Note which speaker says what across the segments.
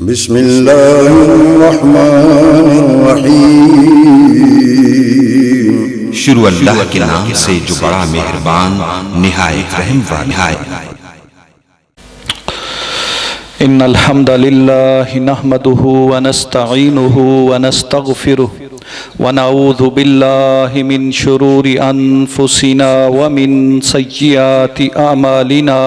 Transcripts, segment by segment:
Speaker 1: बिस्मिल्लाहिर्रहमानिर्रहीम। शुरू अल्लाह के नाम से जो बड़ा मेहरबान निहायत रहम वाला है।
Speaker 2: इन्नल हम्दलिल्लाहि नहमदुहु व नस्तईनुहु व नस्तगफिरुहु व नऊज़ु बिल्लाहि मिन शुरूरि अनफुसिना व मिन सय्यिआति अमालिना।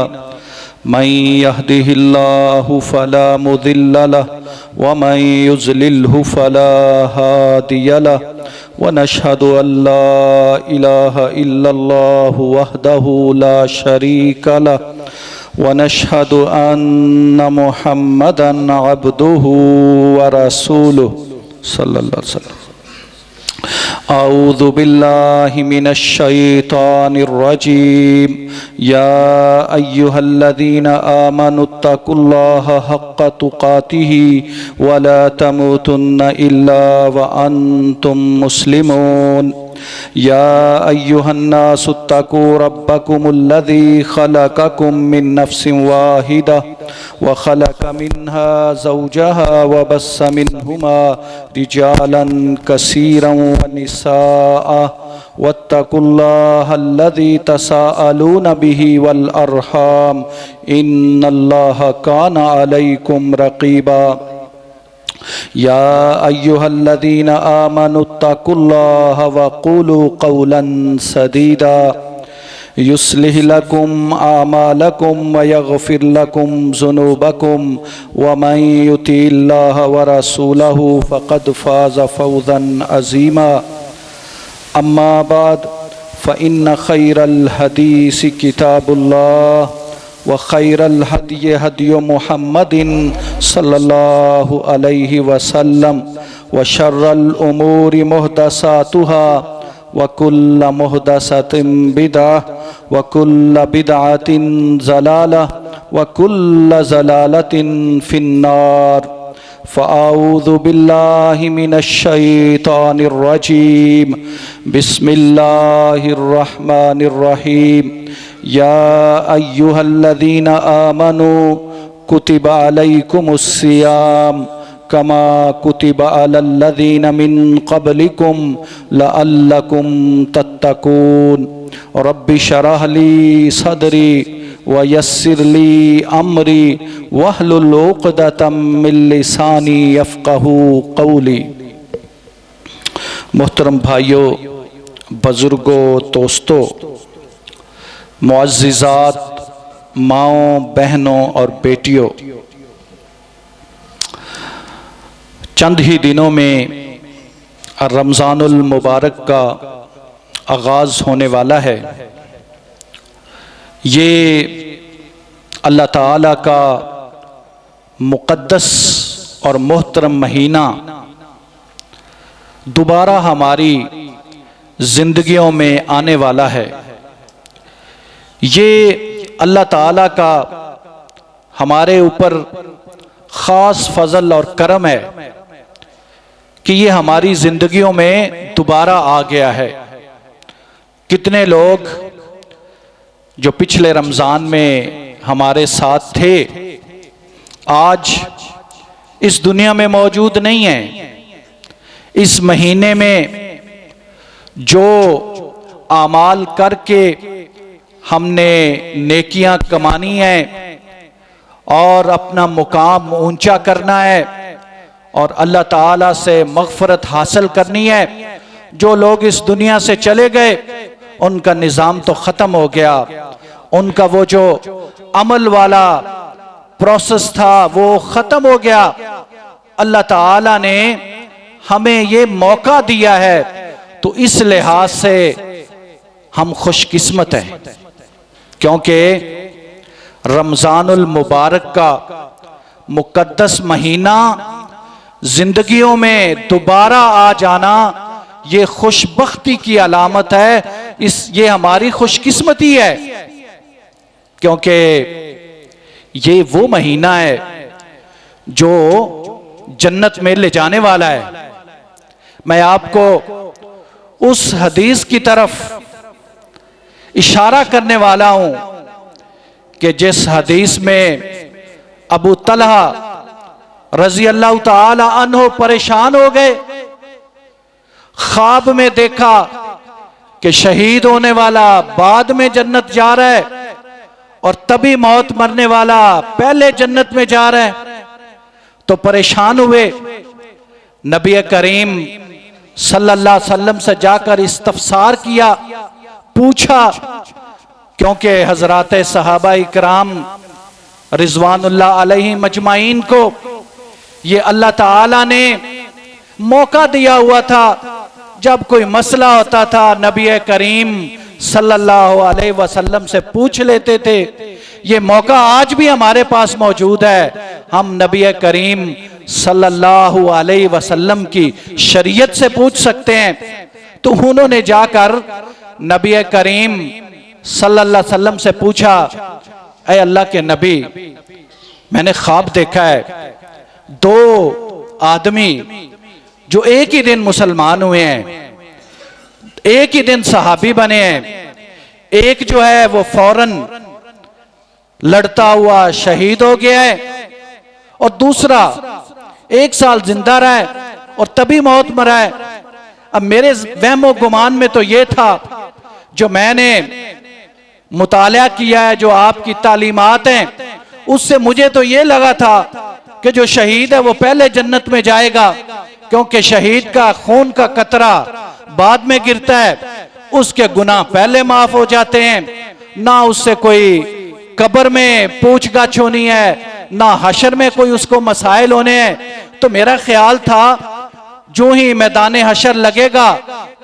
Speaker 2: मन यहदिहिल्लाहु फला मुदिल्ल लहु व मन युज़लिल्हु फला हादिय लहु व नशहदु अल्ला इलाहा इल्लल्लाहु वहदहु ला शरीक लहु व नशहदु अन्न मुहम्मदन अब्दुहु व रसूलुहु सल्लल्लाहु अलैहि वसल्लम। अऊज़ु बिल्लाहि मिनश शैतानिर रजीम। या अय्युहल्लज़ीना आमनुत्तकुल्लाहा हक्का तुकातिही व ला तमूतुन्ना इल्ला व अंतुम मुस्लिमून। या अय्युहन्नासुत्तकू रब्बकुमुल्लज़ी खलक़कुम मिन नफ्सिन वाहिदा व खलक़ मिन्हा ज़ौजहा व बस्स मिन्हुमा रिजालन कसीरन व निसाअ वत्तकुल्लाहल्लज़ी तसाअलून बिही वल अरहाम इन्नल्लाहा काना अलैकुम रक़ीबा। या अय्युहल्लज़ीना आमनुत्तकुल्लाहा व क़ूलू क़ौलन सदीदा युस्लिह लकुम आमालकुम व यग़फ़िर लकुम ज़ुनूबकुम व मन युतिइल्लाह व रसूलहु फ़क़द फ़ाज़ फ़ौज़न अज़ीमा। अम्मा बाद फ़इन्न खैरल हदीस किताबुल्लाह व खैरल हदी हदी मुहम्मदिन सल्लल्लाहु अलैहि वसल्लम व शर्रल उमूरि मुहदसातुहा व कुल्ल मुहदसतिन बिदअह व कुल्ल बिदअतिन ज़लालह व कुल्ल ज़लालतिन फिन्नार। फ़अऊज़ु बिल्लाहि मिनश शैतानिर रजीम। बिस्मिल्लाहिर्रहमानिर्रहीम। या अय्युहल्लज़ीना आमनू कुतिबा अलैकुमुस्सियाम कमा कुतिबा अलल्लज़ीना मिन क़ब्लिकुम लअल्लकुम तत्तकून। रब्बि शरह ली सदरी व यस्सिर ली अमरी वहलुल उक़दतम मिन लिसानी यफ़क़हू क़ौली। मोहतरम भाइयों, बुज़ुर्गों, दोस्तों, मुअज़्ज़िज़ात, माओं, बहनों और बेटियों, चंद ही दिनों में रमज़ानुल मुबारक का आगाज़ होने वाला है। ये अल्लाह ताला का मुक़द्दस और मोहतरम महीना दोबारा हमारी ज़िंदगियों में आने वाला है। ये अल्लाह ताला का हमारे ऊपर ख़ास फ़ज़ल और करम है कि ये हमारी ज़िंदगियों में दोबारा आ गया है। कितने लोग जो पिछले रमज़ान में हमारे साथ थे आज इस दुनिया में मौजूद नहीं हैं। इस महीने में जो आमाल करके हमने नेकियां कमानी है और अपना मुकाम ऊंचा करना है और अल्लाह ताला से मग़फ़रत हासिल करनी है, जो लोग इस दुनिया से चले गए उनका निज़ाम तो ख़त्म हो गया। उनका वो जो अमल वाला प्रोसेस था वो ख़त्म हो गया। अल्लाह ताला ने हमें ये मौका दिया है, तो इस लिहाज से हम खुशकिस्मत हैं, क्योंकि रमज़ानुल मुबारक का मुक़द्दस महीना जिंदगियों में दोबारा आ जाना ये खुशबख्ती की अलामत है। ये हमारी खुशकिस्मती है, क्योंकि ये वो महीना है जो जन्नत में ले जाने वाला है। मैं आपको उस हदीस की तरफ इशारा करने वाला हूं कि जिस हदीस में अबू तलहा रजी अल्लाह ताला अन्हो परेशान हो गए। ख्वाब में देखा कि शहीद होने वाला बाद में जन्नत जा रहा है और तभी मौत मरने वाला पहले जन्नत में जा रहा है। तो परेशान हुए, नबी करीम सल्लल्लाहु अलैहि वसल्लम से जाकर इस्तफसार किया, पूछा, क्योंकि हजरात सहाबा इकराम रिजवानुल्लाह अलैहिम अजमाइन को ये अल्लाह ताला ने मौका दिया हुआ था। जब कोई मसला होता था नबी करीम सल्लल्लाहु अलैहि वसल्लम से पूछ लेते थे। ये मौका आज भी हमारे पास मौजूद है। हम नबी करीम सल्लल्लाहु अलैहि वसल्लम की शरीयत से पूछ सकते हैं। तो उन्होंने जाकर नबी करीम सल्लल्लाहु अलैहि वसल्लम से पूछा, ऐ अल्लाह के नबी, मैंने ख्वाब देखा है, दो आदमी जो एक ही दिन मुसलमान हुए हैं, एक ही दिन सहाबी बने हैं, एक जो है वो फौरन लड़ता हुआ शहीद हो गया है और दूसरा 1 साल जिंदा रहा है और तभी मौत मरा है। अब मेरे वहमो गुमान में तो ये था, जो मैंने मुताला किया है, जो आपकी तालीमात हैं, उससे मुझे तो ये लगा था कि जो शहीद है वो पहले जन्नत में जाएगा, क्योंकि शहीद का खून का कतरा बाद में गिरता है, उसके गुनाह पहले माफ हो जाते हैं, ना उससे कोई कब्र में पूछगाछ होनी है, ना हशर में कोई उसको मसाइल होने हैं। तो मेरा ख्याल था जो ही मैदान हशर लगेगा,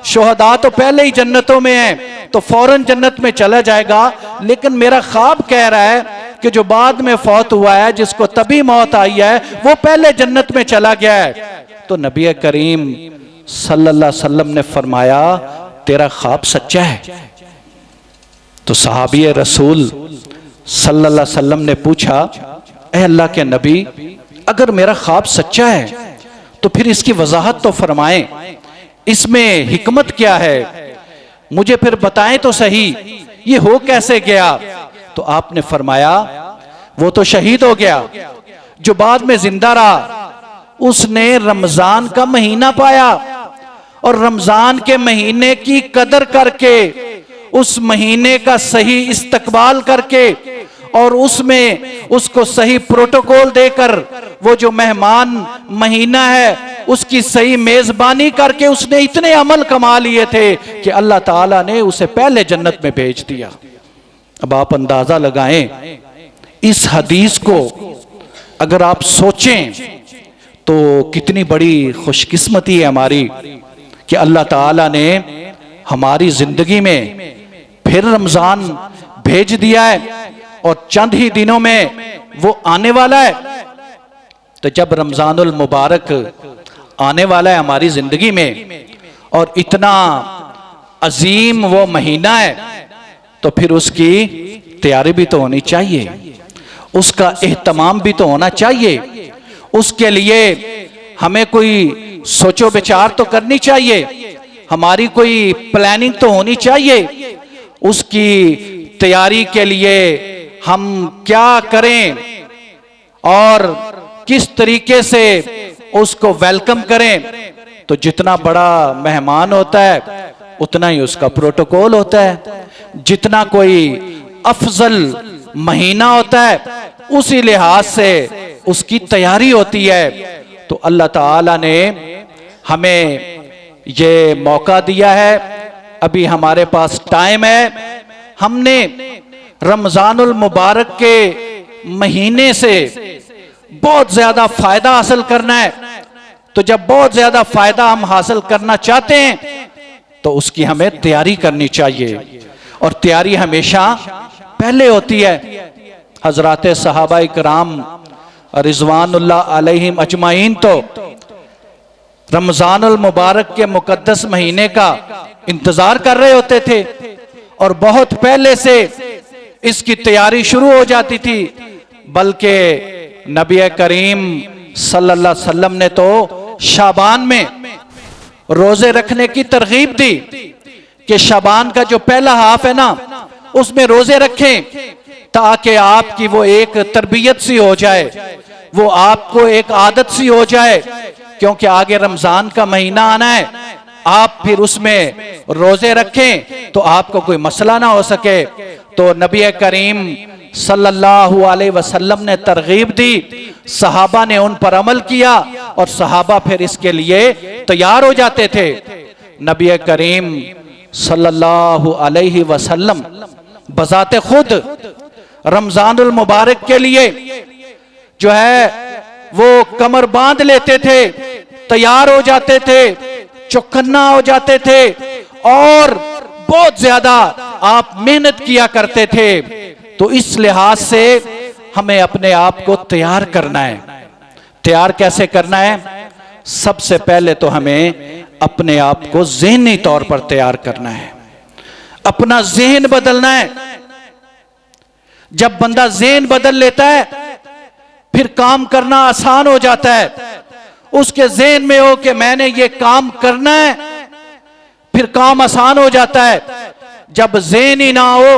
Speaker 2: शोहदा तो पहले ही जन्नतों में है, तो फौरन जन्नत में चला जाएगा। लेकिन मेरा ख्वाब कह रहा है कि जो बाद में फौत हुआ है, जिसको तभी मौत आई है, वो पहले जन्नत में चला गया है। तो नबी करीम सल्लल्लाहु अलैहि वसल्लम ने फरमाया, तेरा ख्वाब सच्चा है। तो सहाबी रसूल सल्लल्लाहु अलैहि वसल्लम ने पूछा, ऐ अल्लाह के नबी, अगर मेरा ख्वाब सच्चा है तो फिर इसकी वजाहत तो फरमाएं, इसमें हिकमत क्या है, मुझे फिर बताएं तो सही, ये हो कैसे गया। तो आपने फरमाया, वो तो शहीद हो गया, जो बाद में जिंदा रहा उसने रमजान का महीना पाया और रमजान के महीने की कदर करके, उस महीने का सही इस्तकबाल करके और उसमें उसको सही प्रोटोकॉल देकर, वो जो मेहमान महीना है उसकी सही मेजबानी करके उसने इतने अमल कमा लिए थे कि अल्लाह ताला ने उसे पहले जन्नत में भेज दिया। अब आप अंदाजा लगाएं, इस हदीस को अगर आप सोचें तो कितनी बड़ी खुशकिस्मती है हमारी कि अल्लाह ताला ने हमारी जिंदगी में फिर रमजान भेज दिया है और चंद ही दिनों में वो आने वाला है। तो जब रमजानुल मुबारक आने वाला है हमारी जिंदगी में और इतना अजीम वो महीना है, तो फिर उसकी तैयारी भी तो होनी चाहिए, उसका एहतमाम भी तो होना चाहिए। उसके लिए हमें कोई सोचो विचार तो करनी चाहिए, हमारी कोई प्लानिंग तो होनी चाहिए। उसकी तैयारी के लिए हम क्या करें और किस तरीके से उसको वेलकम करें। तो जितना बड़ा मेहमान होता है उतना ही उसका प्रोटोकॉल होता है, जितना कोई अफजल महीना होता है उसी लिहाज से उसकी तैयारी होती है। तो अल्लाह ताला ने हमें ये मौका दिया है, अभी हमारे पास टाइम है, हमने रमजानुल मुबारक के महीने से बहुत ज्यादा फायदा हासिल करना है। तो जब बहुत ज्यादा फायदा हम हासिल करना चाहते हैं तो उसकी हमें तैयारी करनी चाहिए, और तैयारी हमेशा पहले होती है। हजरात सहाबा इकराम रिजवानुल्लाह अलैहिम अजमाइन तो रमजानुल मुबारक के मुकद्दस महीने का इंतजार कर रहे होते थे और बहुत पहले से इसकी तैयारी शुरू हो जाती थी। बल्कि नबी करीम सल्लल्लाहु अलैहि वसल्लम ने तो शाबान में रोजे रखने की तरगीब दी कि शाबान का जो पहला हाफ है ना, उसमें रोजे रखें ताकि आपकी वो एक तरबियत सी हो जाए वो आपको एक आदत सी हो जाए, क्योंकि आगे रमजान का महीना आना है, आप फिर उसमें रोजे रखें तो आपको कोई मसला ना हो सके। तो नबी करीम सल्लल्लाहु अलैहि वसल्लम ने तरगीब दी, सहाबा ने उन पर अमल किया और सहाबा फिर इसके लिए तैयार हो जाते थे। नबी करीम सल्लल्लाहु अलैहि वसल्लम बजाते खुद रमजानुल मुबारक के लिए जो है वो कमर बांध लेते थे, तैयार हो जाते थे, चौकन्ना हो जाते थे और बहुत ज्यादा आप मेहनत किया करते थे। तो इस लिहाज से हमें अपने आप को तैयार करना है। तैयार कैसे करना है? सबसे पहले तो हमें अपने आप को ज़हनी तौर पर तैयार करना है, अपना ज़हन बदलना है। जब बंदा ज़हन बदल लेता है फिर काम करना आसान हो जाता है। उसके ज़हन में हो कि मैंने ये काम करना है, फिर काम आसान हो जाता है। जब ज़हन ही ना हो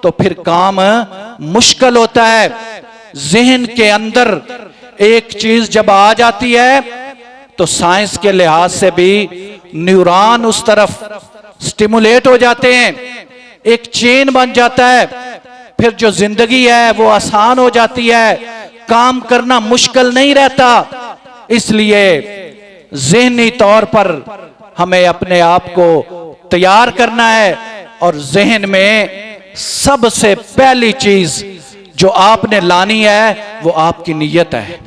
Speaker 2: तो फिर काम मुश्किल होता है। ज़हन के अंदर एक चीज जब आ जाती है तो साइंस के लिहाज से भी न्यूरॉन उस तरफ स्टिमुलेट हो जाते हैं, एक चेन बन जाता है, फिर जो जिंदगी है वो आसान हो जाती है, काम करना मुश्किल नहीं रहता। इसलिए ज़हनी तौर पर हमें अपने आप को तैयार करना है और ज़हन में सबसे पहली चीज जो आपने लानी है वो आपकी नीयत है।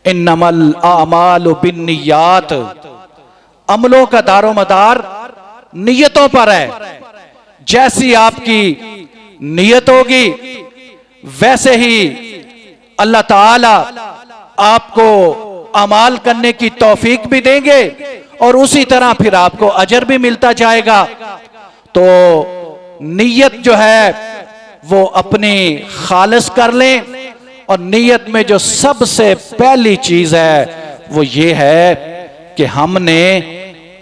Speaker 2: इन्नमल आमालु बिन्नियात, अमलों का दारोमदार नीयतों पर है। जैसी आपकी नीयत होगी वैसे ही अल्लाह ताला आपको अमाल करने की तौफीक भी देंगे और उसी तरह फिर आपको अजर भी मिलता जाएगा। तो नीयत जो है वो अपनी खालिस कर लें और नीयत में जो सबसे पहली चीज है वो ये है कि हमने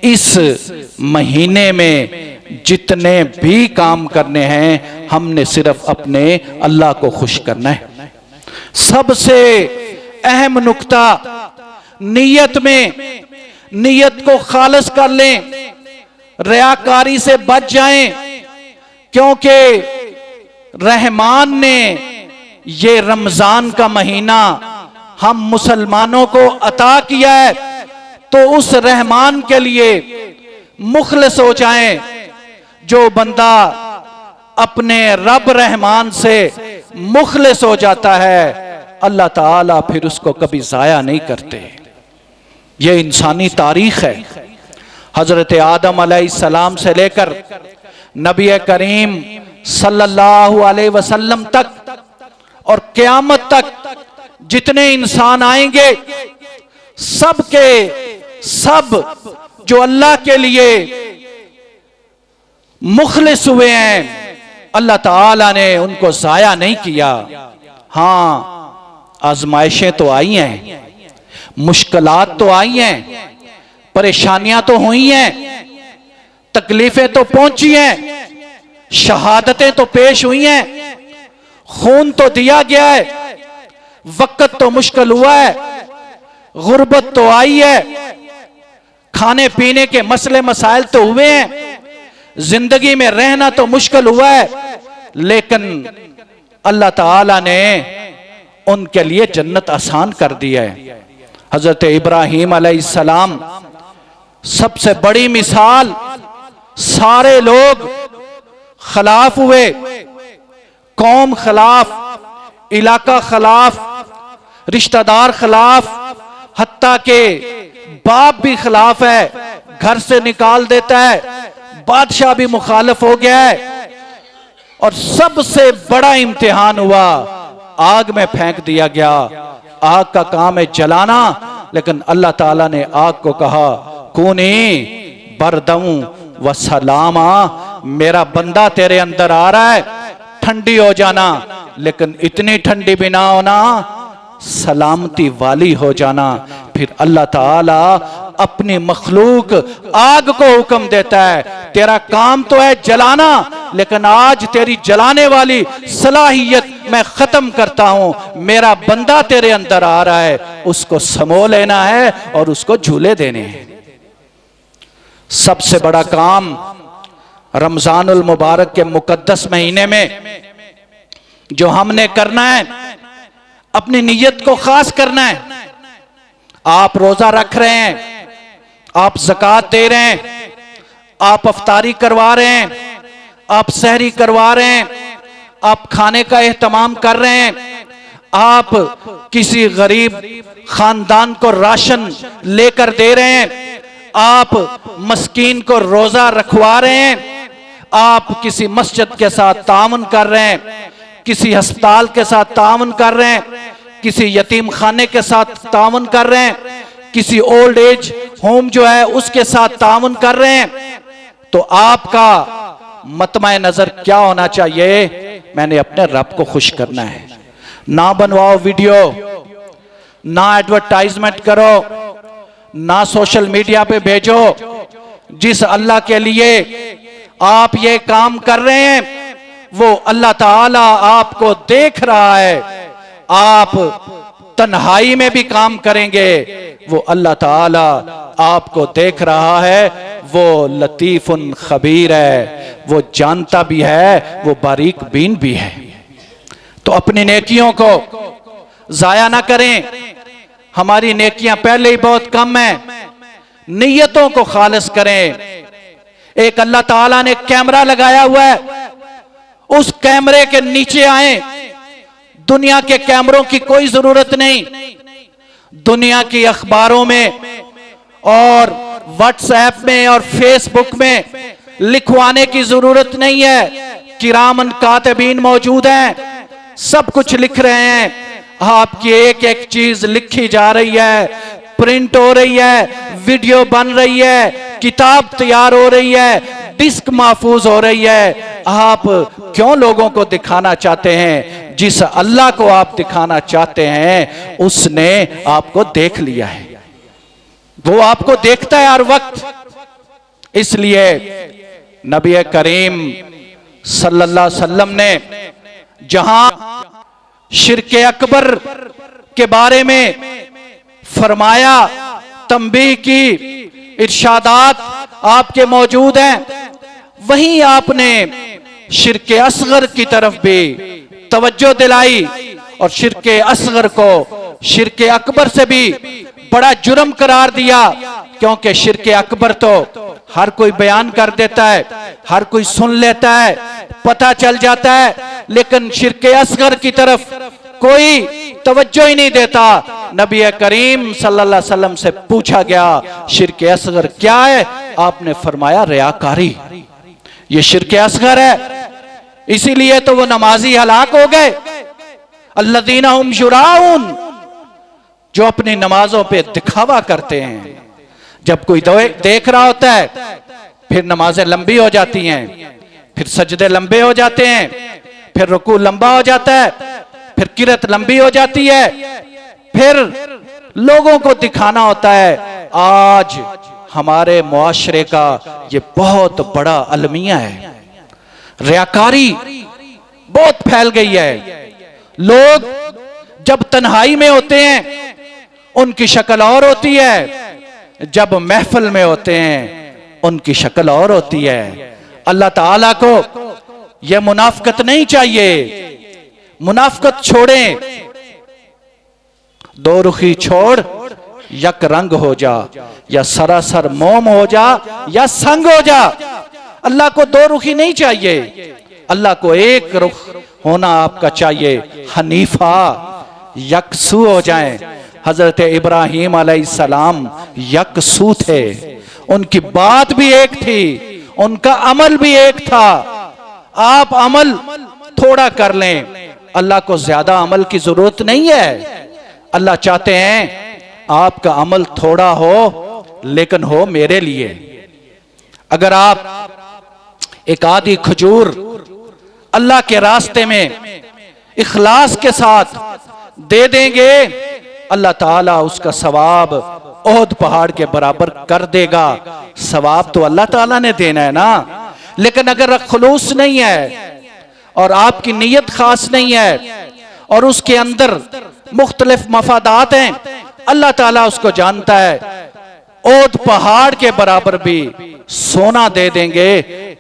Speaker 2: इस महीने में जितने भी काम करने हैं हमने सिर्फ अपने अल्लाह को खुश करना है। सबसे अहम नुक्ता नीयत में, नीयत को खालिस कर लें, रियाकारी से बच जाएं, क्योंकि रहमान ने ये रमजान का महीना हम मुसलमानों को अता किया है, तो उस रहमान के लिए मुखलिस हो जाएं। जो बंदा अपने रब रहमान से मुखलिस हो जाता है अल्लाह ताला फिर उसको कभी जाया नहीं करते। ये इंसानी तारीख है। हजरत आदम अलैहिस्सलाम से लेकर नबी करीम सल्लल्लाहु अलैहि वसल्लम तक और क़यामत तक जितने इंसान आएंगे सब के सब जो अल्लाह के लिए मुखलिस हुए हैं अल्लाह ताला ने उनको जाया नहीं किया। हाँ, आजमाइशें तो आई हैं, मुश्किलात तो आई हैं, परेशानियां तो हुई हैं, तकलीफें तो पहुंची हैं, शहादतें तो पेश हुई हैं, खून तो दिया गया है, वक्त तो मुश्किल हुआ है, गुर्बत तो आई है, खाने पीने के मसले मसाइल तो हुए हैं, जिंदगी में रहना तो मुश्किल हुआ है, लेकिन अल्लाह ताला ने उनके लिए जन्नत आसान कर दी है। हजरत इब्राहीम अलैहिस्सलाम सबसे बड़ी मिसाल। सारे लोग खिलाफ हुए, कौम खिलाफ, इलाका खिलाफ, रिश्तेदार खिलाफ, हत्ता के बाप भी खिलाफ है, घर से निकाल देता है, बादशाह भी मुखालिफ हो गया है और सबसे बड़ा इम्तिहान हुआ, आग में फेंक दिया गया। आग का काम है जलाना, लेकिन अल्लाह ताला ने आग को कहा कूनी बरदऊ व सलामा, मेरा बंदा तेरे अंदर आ रहा है, ठंडी हो जाना, लेकिन इतनी ठंडी भी ना होना, सलामती वाली हो जाना। फिर अल्लाह ताला अपनी मखलूक आग को हुक्म देता है, तेरा काम तो है जलाना, लेकिन आज तेरी जलाने वाली सलाहियत मैं खत्म करता हूं, मेरा बंदा तेरे अंदर आ रहा है, उसको समो लेना है और उसको झूले देने हैं। सबसे बड़ा काम रमजानुल मुबारक के मुकद्दस महीने में जो हमने करना है, अपनी नीयत को खास करना है। आप रोजा रख रहे हैं, आप ज़कात दे रहे हैं, आप अफ्तारी करवा रहे हैं, आप सहरी करवा रहे हैं, आप खाने का एहतमाम कर रहे हैं, आप किसी गरीब खानदान को राशन लेकर दे रहे हैं, आप मस्कीन को रोजा रखवा रहे हैं, आप किसी मस्जिद के साथ ताउन कर रहे हैं, किसी अस्पताल के साथ ताउन कर रहे हैं, किसी यतीम खाने के साथ ताउन कर रहे हैं, किसी ओल्ड एज होम जो है उसके साथ ताउन कर रहे हैं, तो आपका मतमाए नजर क्या होना चाहिए? मैंने अपने रब को खुश करना है। ना बनवाओ वीडियो, ना एडवर्टाइजमेंट करो, ना सोशल मीडिया पे भेजो। जिस अल्लाह के लिए आप ये काम कर रहे हैं वो अल्लाह ताला आपको देख रहा है। आप तन्हाई में भी काम करेंगे, वो अल्लाह ताला आपको देख रहा है। वो लतीफुन खबीर है, वो जानता भी है, वो बारीक बीन भी है। तो अपनी नेकियों को जाया ना करें। हमारी नेकियां पहले ही बहुत कम है, नियतों को खालिस करें। एक अल्लाह ताला ने कैमरा लगाया हुआ है, उस कैमरे के नीचे आए। दुनिया के कैमरों की कोई जरूरत नहीं, दुनिया की अखबारों में और व्हाट्सएप में और फेसबुक में लिखवाने की जरूरत नहीं है। किरामन कातिबीन मौजूद हैं, सब कुछ लिख रहे हैं। आपकी एक एक चीज लिखी जा रही है, प्रिंट हो रही है, वीडियो बन रही है, किताब तैयार हो रही है, डिस्क महफूज हो रही है। आप क्यों लोगों को दिखाना चाहते हैं? जिस अल्लाह को आप दिखाना चाहते हैं उसने आपको देख लिया है, वो आपको देखता है हर वक्त। इसलिए नबी करीम सल्लल्लाहु अलैहि वसल्लम ने जहां शिर्के अकबर के बारे में फरमाया, तंबीह की, इरशादात आपके मौजूद हैं, वहीं आपने शिर्के असगर की तरफ भी तवज्जो दिलाई और शिर्के असगर को शिर्के अकबर से भी बड़ा जुर्म करार दिया। क्योंकि शिर्के अकबर तो हर कोई बयान कर देता है, हर कोई सुन लेता है, पता चल जाता है, लेकिन शिर्के असगर की तरफ कोई तवज्जो ही नहीं देता। नबी करीम सल्लल्लाहु अलैहि वसल्लम से पूछा गया शिर्के असगर क्या है? आपने फरमाया रियाकारी, ये शिर्के असगर है। इसीलिए तो वो नमाजी हलाक हो गए। अल्लज़ीना हुम युराऊन, जो अपनी नमाजों पे दिखावा करते हैं। जब कोई देख रहा होता है फिर नमाजें लंबी हो जाती हैं, फिर सजदे लंबे हो जाते हैं, फिर रुकू लंबा हो जाता है, फिर किरत लंबी हो जाती है, फिर लोगों को दिखाना होता है। आज हमारे मुआशरे का ये बहुत बड़ा अलमिया है, रियाकारी बहुत फैल गई है। लोग जब तन्हाई में होते हैं उनकी शक्ल और होती है, जब महफिल में होते हैं उनकी शक्ल और होती है। अल्लाह ताला को यह मुनाफकत नहीं चाहिए। मुनाफकत छोड़ें, दो रुखी छोड़ यक रंग हो जा, या सरासर मोम हो जा या संग हो जा। अल्लाह को दो रुखी नहीं चाहिए, अल्लाह को एक रुख होना आपका चाहिए। हनीफा यकसू हो जाएं। हजरत इब्राहीम अलैहिस्सलाम यकसू थे, उनकी बात भी एक थी, उनका अमल भी एक था। आप अमल थोड़ा कर लें, अल्लाह को ज्यादा अमल की जरूरत नहीं है। अल्लाह चाहते हैं आपका अमल थोड़ा हो लेकिन हो मेरे लिए। अगर आप एक आधी खजूर अल्लाह के रास्ते में इखलास के साथ दे देंगे, अल्लाह ताला उसका सवाब ओहद पहाड़ के बराबर कर देगा। सवाब तो अल्लाह ताला ने देना है ना। लेकिन अगर खुलूस नहीं है और आपकी नीयत खास नहीं है और उसके अंदर मुख्तलिफ मफादात हैं, अल्लाह ताला उसको जानता है। ओद पहाड़ के बराबर भी सोना दे देंगे,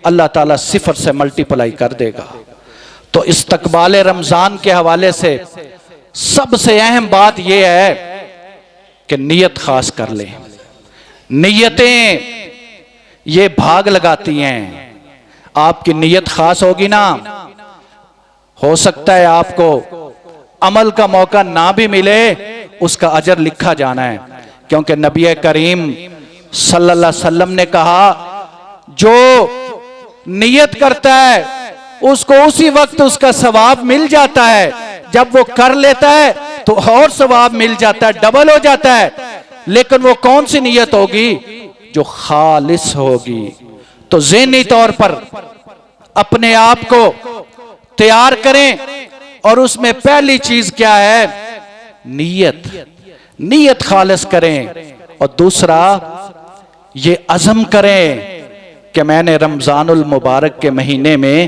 Speaker 2: अल्लाह ताला सिफर से मल्टीप्लाई कर देगा। तो इस्तकबाल रमजान के हवाले से सबसे अहम बात यह है कि नीयत खास कर लें। नीयतें ये भाग लगाती हैं। आपकी नीयत खास होगी ना, हो सकता है आपको अमल का मौका ना भी मिले, उसका अजर लिखा जाना है। क्योंकि नबी करीम सल्लल्लाहु अलैहि वसल्लम ने कहा, जो नियत करता है उसको उसी वक्त उसका सवाब मिल जाता है, जब वो कर लेता है तो और सवाब मिल जाता है, डबल हो जाता है। लेकिन वो कौन सी नियत होगी? जो खालिस होगी। तो ज़हनी तौर पर अपने आप को तैयार करें और उसमें पहली चीज क्या है? नीयत। नीयत खालिस करें और दूसरा ये अज़म करें कि मैंने रमजानुल मुबारक के महीने में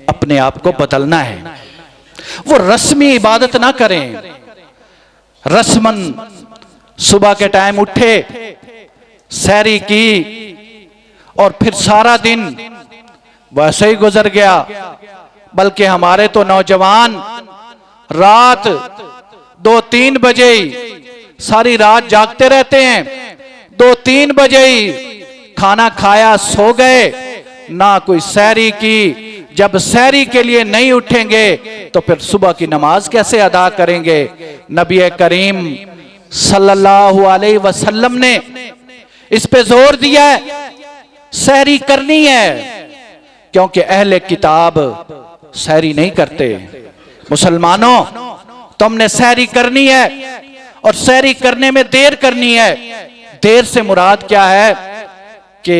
Speaker 2: अपने आप को बदलना है। वो रस्मी इबादत ना करें, रस्मन सुबह के टाइम उठे, सैरी की और फिर सारा दिन वैसे ही गुजर गया। बल्कि हमारे तो नौजवान रात 2-3 बजे सारी रात जागते रहते हैं, 2-3 बजे खाना खाया सो गए, ना कोई सैरी की। जब सैरी के लिए नहीं उठेंगे तो फिर सुबह की नमाज कैसे अदा करेंगे? नबी करीम सल्लल्लाहु अलैहि वसल्लम ने इस पे जोर दिया है, सैरी करनी है। क्योंकि अहले किताब सैरी नहीं करते। मुसलमानों, तुमने सैरी करनी है और सैरी करने में देर करनी है। देर से मुराद क्या है? कि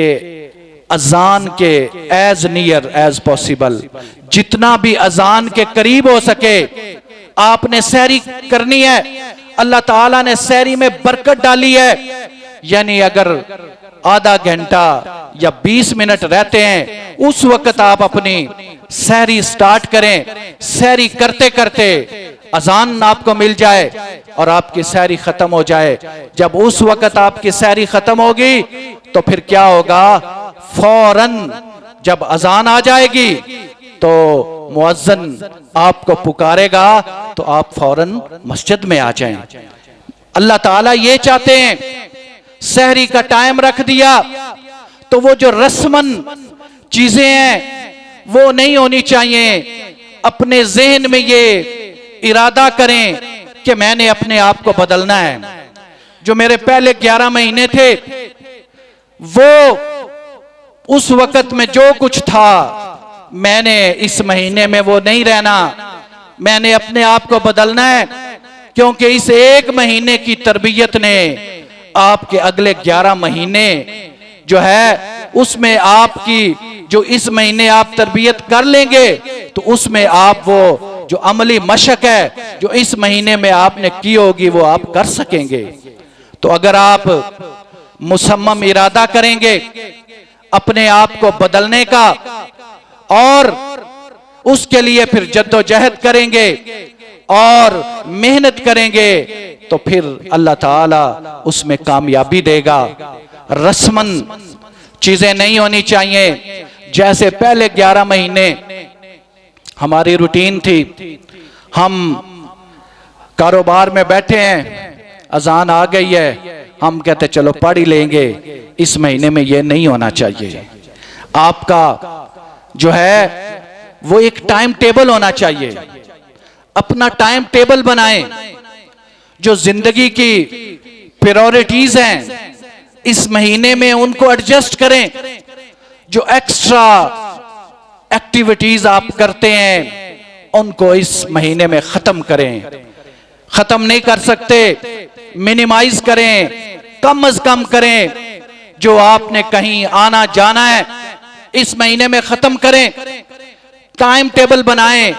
Speaker 2: अजान के एज नियर एज पॉसिबल, जितना भी अजान के करीब हो सके आपने सैरी करनी है। अल्लाह ताला ने सैरी में बरकत डाली है। यानी अगर आधा घंटा या 20 मिनट रहते हैं, उस वक्त आप अपनी सैरी स्टार्ट करें। सैरी करते करते अजान आपको मिल जाए और आपकी सैरी खत्म हो जाए। जब उस वक्त आपकी सैरी खत्म होगी तो फिर क्या होगा? फौरन जब अजान आ जाएगी तो मुअज्जिन आपको पुकारेगा तो आप फौरन मस्जिद में आ जाएं। अल्लाह ताला ये चाहते हैं। सहरी का टाइम रख दिया तो वो जो रस्मन चीजें हैं वो नहीं होनी चाहिए। अपने ज़हन में ये इरादा करें कि मैंने अपने आप को बदलना है। जो मेरे पहले 11 महीने थे, वो उस वक्त में जो कुछ था, मैंने इस महीने में वो नहीं रहना। मैंने अपने आप को बदलना है, क्योंकि इस एक महीने की तरबियत ने आपके अगले 11 महीने जो है उसमें आपकी, जो इस महीने आप तरबियत कर लेंगे तो उसमें आप वो जो अमली मशक है जो इस महीने में आपने की होगी वो आप कर सकेंगे। तो अगर आप मुसम्मम इरादा करेंगे अपने आप को बदलने का और उसके लिए फिर जद्दोजहद करेंगे और मेहनत करेंगे तो फिर अल्लाह ताला उसमें कामयाबी देगा। रस्मन चीजें नहीं होनी चाहिए। जैसे पहले 11 महीने हमारी रूटीन थी, हम कारोबार में बैठे हैं, अजान आ गई है, हम कहते चलो पढ़ ही लेंगे। इस महीने में ये नहीं होना चाहिए। आपका जो है वो एक टाइम टेबल होना चाहिए। अपना टाइम टेबल बनाएं। जो जिंदगी की प्रायोरिटीज हैं इस महीने में उनको एडजस्ट करें। जो एक्स्ट्रा एक्टिविटीज आप करते हैं उनको इस महीने में खत्म करें। खत्म नहीं कर सकते, मिनिमाइज करें, कम से कम करें। जो आपने कहीं आना जाना है इस महीने में खत्म करें। टाइम टेबल बनाएं।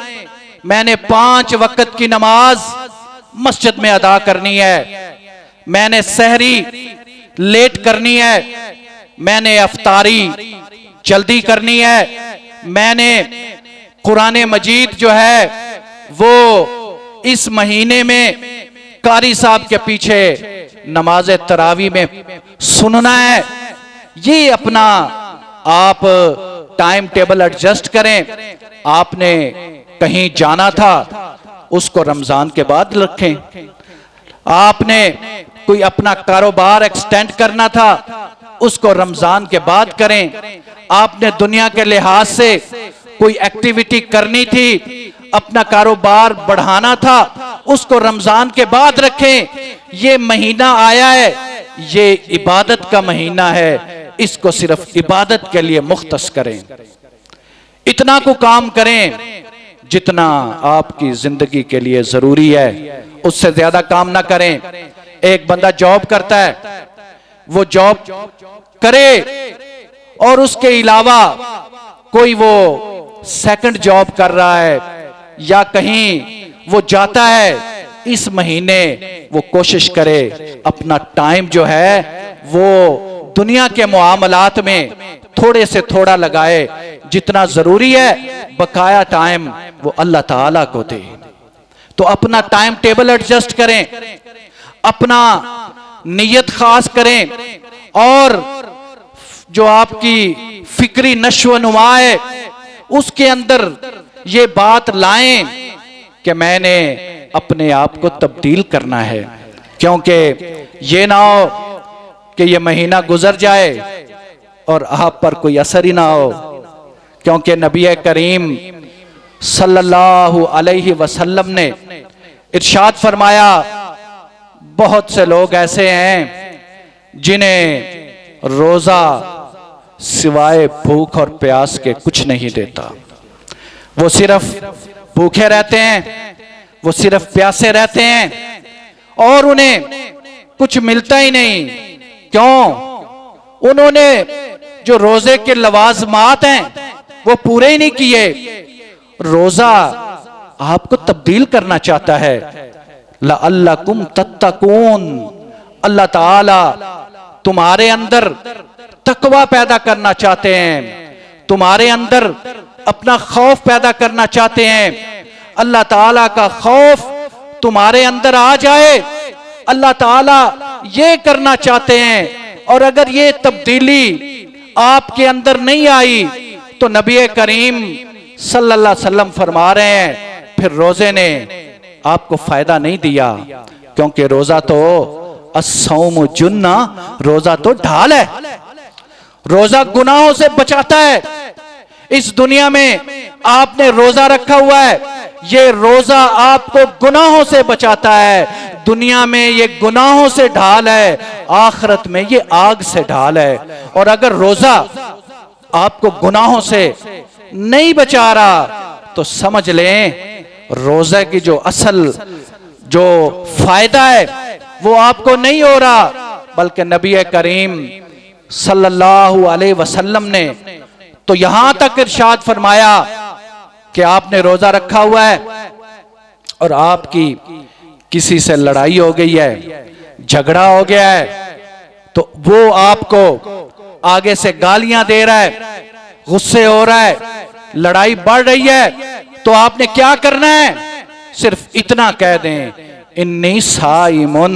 Speaker 2: मैंने 5 वक्त की नमाज मस्जिद में अदा करनी है, मैंने सहरी लेट करनी है, मैंने अफ्तारी जल्दी करनी है, मैंने कुरान मजीद जो है वो इस महीने में कारी साहब के पीछे नमाज तरावी में सुनना है। ये अपना आप टाइम टेबल एडजस्ट करें। आपने कहीं जाना था, उसको रमजान के बाद रखें। आपने कोई अपना कारोबार एक्सटेंड करना था, उसको रमजान के बाद करें। आपने दुनिया के लिहाज से कोई एक्टिविटी करनी थी, अपना कारोबार बढ़ाना था, उसको रमजान के बाद रखें। ये महीना आया है, ये इबादत का महीना है, इसको सिर्फ इबादत के लिए मुख्तस करें। इतना को काम करें जितना आपकी जिंदगी के लिए जरूरी है, उससे ज्यादा काम ना करें। एक बंदा जॉब करता है, वो जॉब करे और उसके अलावा कोई वो सेकंड जॉब कर रहा है या कहीं वो जाता है, इस महीने वो कोशिश करे अपना टाइम जो है वो दुनिया के मुआमलात में थोड़े से थोड़ा लगाए। जितना जरूरी है बकाया टाइम वो अल्लाह ताला को दे। तो अपना टाइम टेबल एडजस्ट करें, अपना नियत खास करें और जो आपकी फिक्री नश्व नुमा है उसके अंदर ये बात लाएं कि मैंने अपने आप को तब्दील करना है। क्योंकि ये ना हो कि ये महीना गुजर जाए और आप पर कोई असर ही ना हो। क्योंकि नबी करीम सल्लल्लाहु अलैहि वसल्लम ने इरशाद फरमाया, बहुत से लोग ऐसे हैं जिन्हें रोजा सिवाय भूख और प्यास के कुछ नहीं देता। वो सिर्फ भूखे रहते हैं, वो सिर्फ प्यासे रहते हैं और उन्हें कुछ मिलता ही नहीं। क्यों? उन्होंने जो रोजे के लवाजमात हैं वो पूरे ही नहीं किए। रोजा आपको तब्दील करना चाहता है। लअल्लकुम तत्तकून, अल्लाह ताला तुम्हारे अंदर तकवा पैदा करना चाहते हैं, तुम्हारे अंदर अपना खौफ पैदा करना चाहते हैं। अल्लाह ताला का खौफ तुम्हारे अंदर आ जाए, अल्लाह ताला ये करना चाहते हैं। और अगर ये तब्दीली आपके अंदर नहीं आई तो नबी करीम सल्लल्लाहु अलैहि वसल्लम फरमा रहे हैं फिर रोजे ने आपको फायदा नहीं दिया। क्योंकि रोजा तो अस्सौम जुन्ना, रोजा तो ढाल है, रोजा गुनाहों से बचाता है। इस दुनिया में आपने रोजा रखा हुआ है, ये रोजा आपको गुनाहों से बचाता है। दुनिया में ये गुनाहों से ढाल है, आखिरत में ये आग से ढाल है। और अगर रोजा आपको गुनाहों से नहीं बचा रहा तो समझ लें रोजे की जो असल जो फायदा है वो आपको नहीं हो रहा, बल्कि नबी करीम सल्लल्लाहु अलैहि वसल्लम ने तो यहां तक इरशाद फरमाया कि आपने रोजा रखा हुआ है और आपकी किसी से लड़ाई हो गई है, झगड़ा हो गया है, तो वो आपको आगे से गालियां दे रहा है, गुस्से हो रहा है, लड़ाई बढ़ रही है, तो आपने क्या करना है? सिर्फ इतना कह दें, इन्नी साइमुन,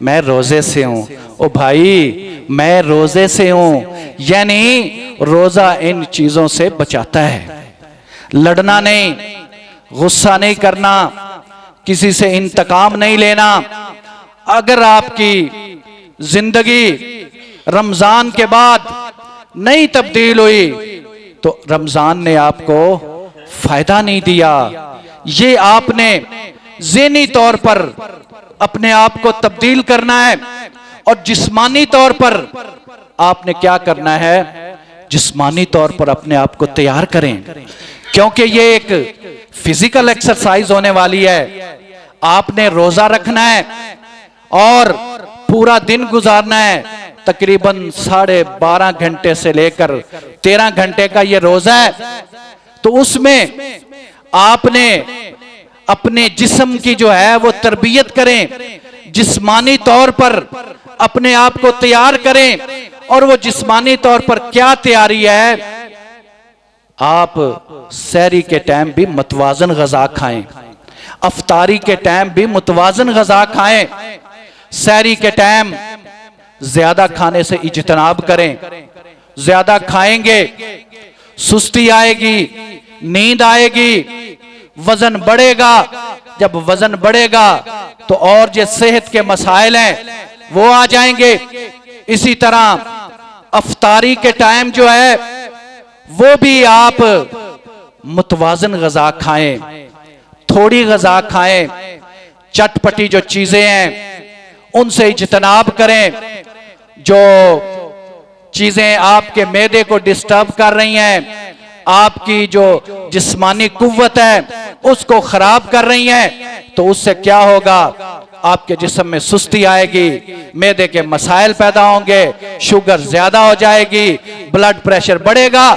Speaker 2: मैं रोजे से हूं। ओ भाई मैं रोजे से हूं, यानी रोजा इन चीजों से बचाता है। लड़ना नहीं, गुस्सा नहीं करना, किसी से इंतकाम नहीं लेना। अगर आपकी जिंदगी रमजान के बाद नहीं तब्दील हुई तो रमजान ने आपको फायदा नहीं दिया। ये आपने ज़हनी तौर पर अपने आप को तब्दील करना है और जिस्मानी तौर पर आपने क्या करना है? जिस्मानी तौर पर अपने आप को तैयार करें, क्योंकि ये एक फिजिकल एक्सरसाइज होने वाली है। आपने रोजा रखना है और पूरा दिन गुजारना है। तकरीबन 12.5 घंटे से लेकर 13 घंटे का ये रोजा है। तो उसमें आपने अपने जिस्म की जो है वो तरबियत करें, जिस्मानी तौर पर अपने आप को तैयार करें। और वो जिस्मानी तौर पर क्या तैयारी है? आप सहरी के टाइम भी मुतवाज़न ग़ज़ा खाएं, अफ्तारी के टाइम भी मुतवाज़न ग़ज़ा खाएं। सहरी के टाइम ज्यादा खाने से इज्तनाब करें। ज्यादा खाएंगे सुस्ती आएगी, नींद आएगी, वजन बढ़ेगा। जब वजन बढ़ेगा तो और जो सेहत के मसाइल हैं वो आ जाएंगे। इसी तरह अफ्तारी के टाइम जो है वो भी आप मुतवाज़न ग़ज़ा खाएं, थोड़ी ग़ज़ा खाएं। चटपटी जो चीजें हैं उनसे इज्तनाब करें। जो चीजें आपके मैदे को डिस्टर्ब कर रही हैं, आपकी जो जिस्मानी कुव्वत है उसको खराब कर रही हैं, तो उससे क्या होगा? आपके जिस्म में सुस्ती आएगी, मैदे के मसाइल पैदा होंगे, शुगर ज्यादा हो जाएगी, ब्लड प्रेशर बढ़ेगा।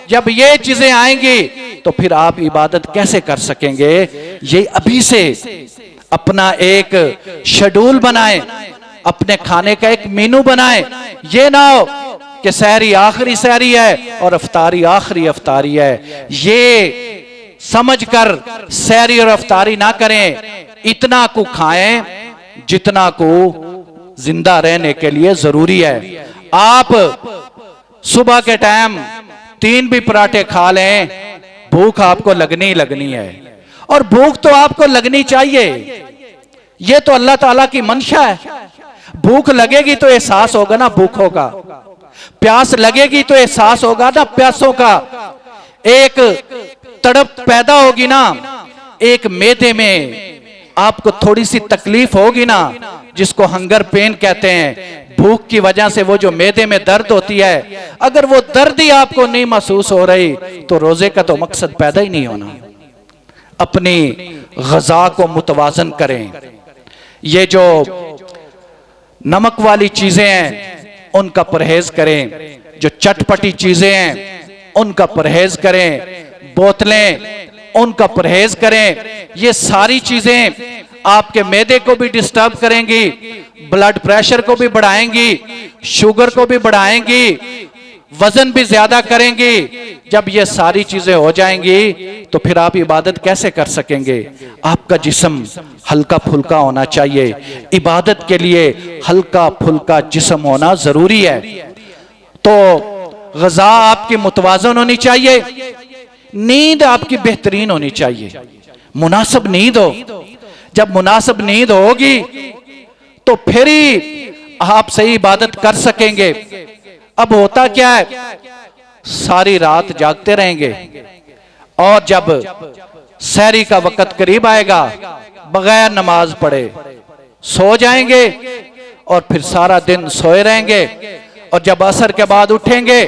Speaker 2: जब ये चीजें आएंगी तो फिर आप इबादत कैसे कर सकेंगे? ये अभी से अपना एक शेड्यूल बनाएं, अपने खाने का एक मेनू बनाएं। ये ना हो कि सहरी आखिरी सहरी है और अफ्तारी आखिरी अफ्तारी है। ये समझकर सहरी और अफ्तारी ना करें। इतना को खाएं जितना को जिंदा रहने के लिए जरूरी है। आप सुबह के टाइम 3 भी पराठे खा लें, भूख आपको लगनी है। और भूख तो आपको लगनी चाहिए, ये तो अल्लाह ताला की मंशा है। भूख लगेगी तो एहसास होगा ना भूखों का, प्यास लगेगी तो एहसास होगा ना प्यासों का। एक तड़प पैदा होगी ना, एक मैदे में आपको थोड़ी सी तकलीफ होगी ना, जिसको हंगर पेन कहते हैं। भूख की वजह से वो जो मैदे में दर्द होती है, अगर वो दर्द ही आपको नहीं महसूस हो रही तो रोजे का तो मकसद पैदा ही नहीं होना। अपनी ग़ज़ा को मुतवाज़न करें। ये जो नमक वाली चीजें हैं उनका परहेज करें, जो चटपटी चीजें हैं उनका परहेज करें, बोतलें उनका परहेज करें। ये सारी चीजें आपके मैदे को भी डिस्टर्ब करेंगी, ब्लड प्रेशर को भी बढ़ाएंगी, शुगर को भी बढ़ाएंगी, वजन भी ज्यादा करेंगी। जब ये सारी चीजें हो जाएंगी तो फिर आप इबादत कैसे कर सकेंगे? आपका जिस्म हल्का फुल्का होना चाहिए। इबादत के लिए हल्का फुल्का जिस्म होना जरूरी है। तो ग़ज़ा आपकी मुतवाज़न होनी चाहिए, नींद आपकी बेहतरीन होनी चाहिए, मुनासिब नींद हो। जब मुनासिब नींद होगी तो फिर ही आप सही इबादत कर सकेंगे। अब होता क्या है, सारी रात जागते रहेंगे और जब सहरी का वक्त करीब आएगा बगैर नमाज पढ़े सो जाएंगे और फिर सारा दिन सोए रहेंगे। और जब असर के बाद उठेंगे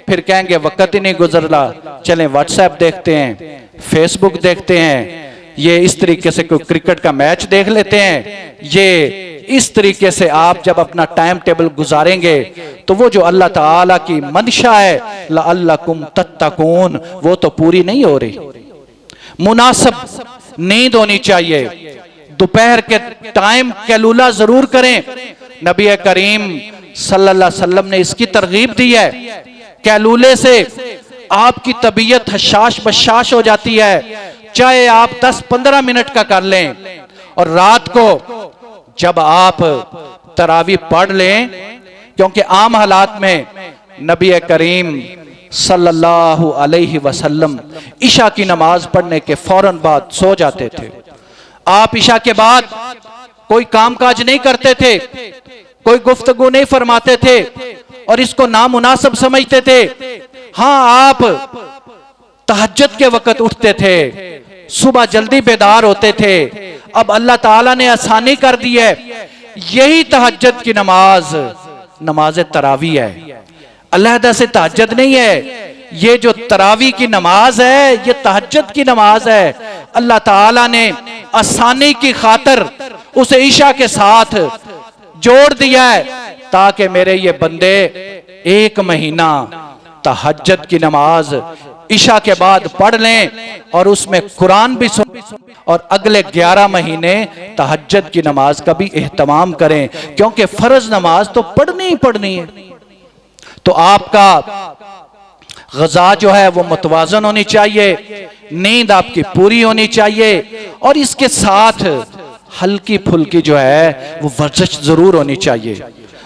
Speaker 2: फिर कहेंगे वक्त ही नहीं गुजरला, चलें व्हाट्सएप देखते हैं, फेसबुक देखते हैं, ये इस तरीके से कोई क्रिकेट का मैच देख लेते हैं। ये इस तरीके से आप जब अपना टाइम टेबल गुजारेंगे तो वो जो अल्लाह ताला की मंशा है लअल्लकुम तत्तकून, वो तो पूरी नहीं हो रही। मुनासिब नींद होनी चाहिए। दोपहर के टाइम कैलूला जरूर करें। नबी करीम सल्लल्लाहु अलैहि वसल्लम ने इसकी तरगीब दी है। कैलूले से आपकी तबीयत हशाश बशाश हो जाती है, चाहे आप 10-15 मिनट का कर लें। और रात को जब आप तरावी पढ़ लें, क्योंकि आम हालात में नबी करीम सल्लल्लाहु अलैहि वसल्लम इशा की नमाज पढ़ने के फौरन बाद सो जाते थे। आप इशा के बाद कोई कामकाज नहीं करते थे, कोई गुफ्तगू नहीं फरमाते थे और इसको नामुनासिब समझते थे। हाँ, आप तहज्जुद के वक्त उठते थे, सुबह जल्दी बेदार होते थे। अब अल्लाह ताला ने आसानी कर दी है। यही तहज्जुद की नमाज नमाज तरावी है, अलहदा से तहज्जुद नहीं है। ये जो तरावी की नमाज है ये तहज्जुद की नमाज है। अल्लाह ताला ने आसानी की खातिर उसे ईशा के साथ जोड़ दिया है ताकि मेरे ये बंदे 1 महीना तहज्जुद की नमाज ईशा के बाद पढ़ लें और उसमें कुरान भी सुन और अगले 11 महीने तहज्जुद की नमाज का भी एहतमाम करें, क्योंकि फर्ज नमाज तो पढ़नी ही पढ़नी है। तो आपका ग़िज़ा जो है वो मुतवाज़न होनी चाहिए, नींद आपकी पूरी होनी चाहिए, और इसके साथ हल्की फुल्की जो है वो वर्जिश जरूर होनी चाहिए।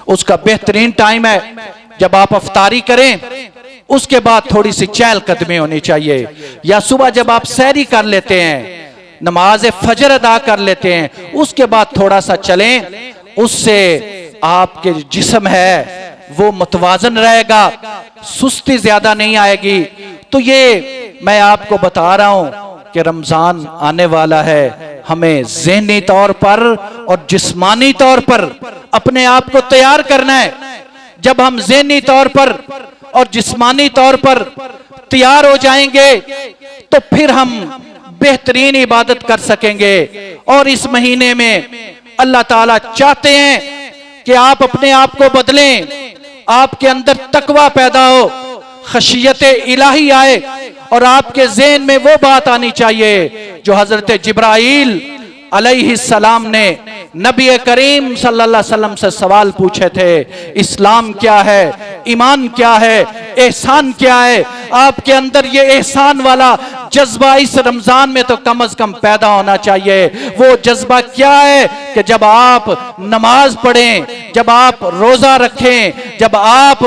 Speaker 2: उसका बेहतरीन टाइम है जब आप अफ्तारी करें, उसके बाद थोड़ी सी चहलकदमी होनी चाहिए, या सुबह जब आप सैरी कर लेते हैं, नमाज फजर अदा कर लेते हैं, उसके बाद थोड़ा सा चलें, उससे आपके जिस्म है वो मुतवाजन रहेगा, सुस्ती ज्यादा नहीं आएगी। तो ये मैं आपको बता रहा हूं कि रमजान आने वाला है, हमें ज़हनी तौर पर और जिस्मानी तौर पर अपने आप को तैयार करना है। जब हम ज़हनी तौर पर और जिस्मानी तौर पर तैयार हो जाएंगे तो फिर हम बेहतरीन इबादत कर सकेंगे। और इस महीने में अल्लाह ताला चाहते हैं कि आप अपने आप को बदलें, आपके अंदर तकवा पैदा हो, खशियत इलाही आए, और आपके ज़हन में वो बात आनी चाहिए जो हजरत जिब्राइल अलैहिस्सलाम ने नबी करीम सल्लल्लाहु अलैहि वसल्लम से सवाल पूछे थे, इस्लाम क्या है, ईमान क्या है, एहसान क्या है। आपके अंदर ये एहसान वाला जज्बा इस रमजान में तो कम से कम पैदा होना चाहिए। वो जज्बा क्या है कि जब आप नमाज पढ़ें, जब आप रोजा रखें, जब आप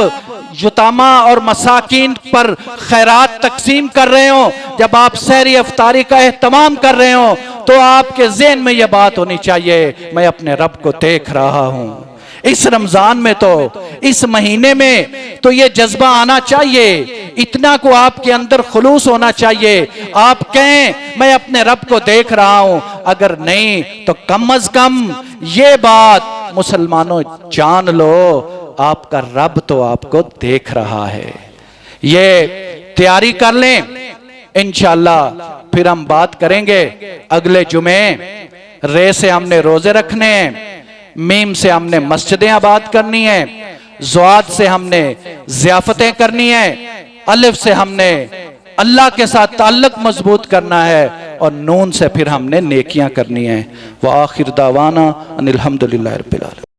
Speaker 2: युतामा और मसाकीन पर खैरात तकसीम कर रहे हो, जब आप सहरी अफ्तारी का एहतमाम कर रहे हो, तो आपके ज़हन में यह बात होनी चाहिए, मैं अपने रब को देख रहा हूं। इस रमजान में तो, इस महीने में तो ये जज्बा आना चाहिए, इतना को आपके अंदर खुलूस होना चाहिए। आप कहें मैं अपने रब को देख रहा हूं, अगर नहीं तो कम अज कम ये बात मुसलमानों जान लो, आपका रब तो आपको देख रहा है। ये तैयारी कर लें, इंशाअल्लाह फिर हम बात करेंगे अगले जुमे। रे से हमने रोजे रखने हैं, मीम से हमने मस्जिदें आबाद करनी है, ज़्वाद से हमने ज़ियाफतें करनी है, अलिफ से हमने अल्लाह के साथ ताल्लुक मजबूत करना है, और नून से फिर हमने नेकियां करनी है। व आखिर दावाना अनिल हम्दुलिल्लाहि रब्बिल आलमीन।